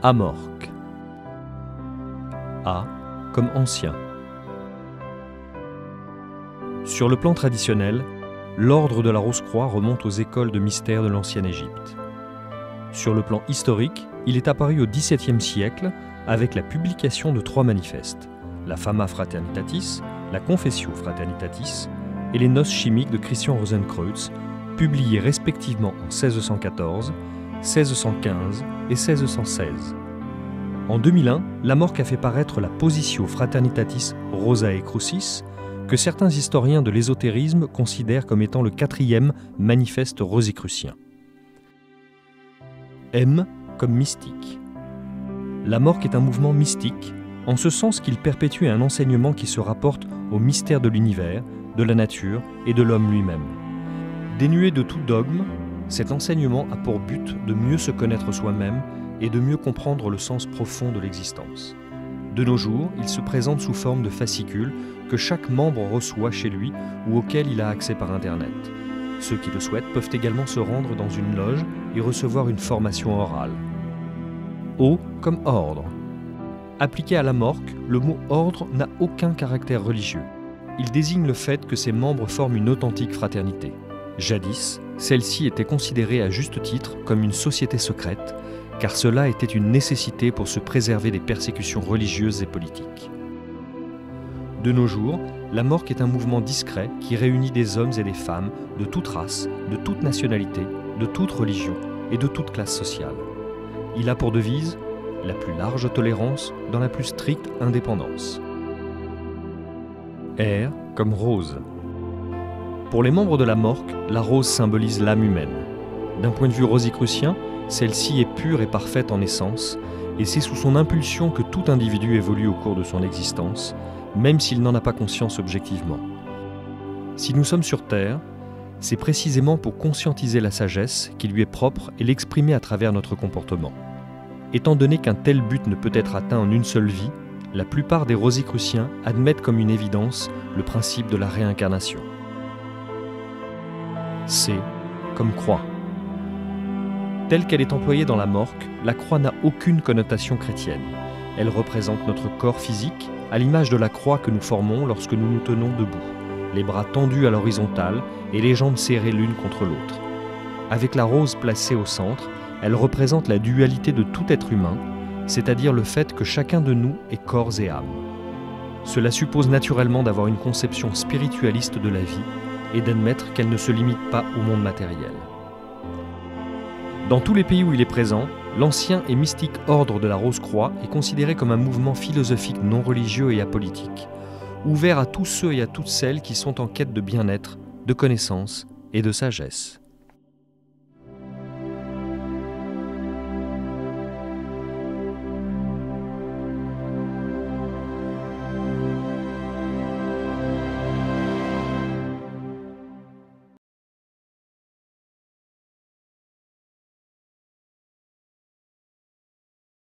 Amorque. A comme ancien. Sur le plan traditionnel, l'ordre de la Rose-Croix remonte aux écoles de mystère de l'ancienne Égypte. Sur le plan historique, il est apparu au XVIIe siècle avec la publication de 3 manifestes, la Fama Fraternitatis, la Confessio Fraternitatis et les Noces chimiques de Christian Rosenkreuz, publiés respectivement en 1614, 1615 et 1616. En 2001, Lamorque a fait paraître la Positio Fraternitatis Rosae Crucis, que certains historiens de l'ésotérisme considèrent comme étant le 4e manifeste rosicrucien. M comme mystique. Lamorque est un mouvement mystique, en ce sens qu'il perpétue un enseignement qui se rapporte au mystère de l'univers, de la nature et de l'homme lui-même. Dénué de tout dogme, cet enseignement a pour but de mieux se connaître soi-même et de mieux comprendre le sens profond de l'existence. De nos jours, il se présente sous forme de fascicules que chaque membre reçoit chez lui ou auquel il a accès par Internet. Ceux qui le souhaitent peuvent également se rendre dans une loge et recevoir une formation orale. O comme ordre. Appliqué à Lamorque, le mot ordre n'a aucun caractère religieux. Il désigne le fait que ses membres forment une authentique fraternité. Jadis, celle-ci était considérée à juste titre comme une société secrète, car cela était une nécessité pour se préserver des persécutions religieuses et politiques. De nos jours, Lamorque est un mouvement discret qui réunit des hommes et des femmes de toute race, de toute nationalité, de toute religion et de toute classe sociale. Il a pour devise la plus large tolérance dans la plus stricte indépendance. R comme rose. Pour les membres de Lamorque, la rose symbolise l'âme humaine. D'un point de vue rosicrucien, celle-ci est pure et parfaite en essence, et c'est sous son impulsion que tout individu évolue au cours de son existence, même s'il n'en a pas conscience objectivement. Si nous sommes sur Terre, c'est précisément pour conscientiser la sagesse qui lui est propre et l'exprimer à travers notre comportement. Étant donné qu'un tel but ne peut être atteint en une seule vie, la plupart des rosicruciens admettent comme une évidence le principe de la réincarnation. C comme croix. Telle qu'elle est employée dans Lamorque, la croix n'a aucune connotation chrétienne. Elle représente notre corps physique, à l'image de la croix que nous formons lorsque nous nous tenons debout, les bras tendus à l'horizontale et les jambes serrées l'une contre l'autre. Avec la rose placée au centre, elle représente la dualité de tout être humain, c'est-à-dire le fait que chacun de nous est corps et âme. Cela suppose naturellement d'avoir une conception spiritualiste de la vie et d'admettre qu'elle ne se limite pas au monde matériel. Dans tous les pays où il est présent, l'ancien et mystique ordre de la Rose-Croix est considéré comme un mouvement philosophique non religieux et apolitique, ouvert à tous ceux et à toutes celles qui sont en quête de bien-être, de connaissance et de sagesse.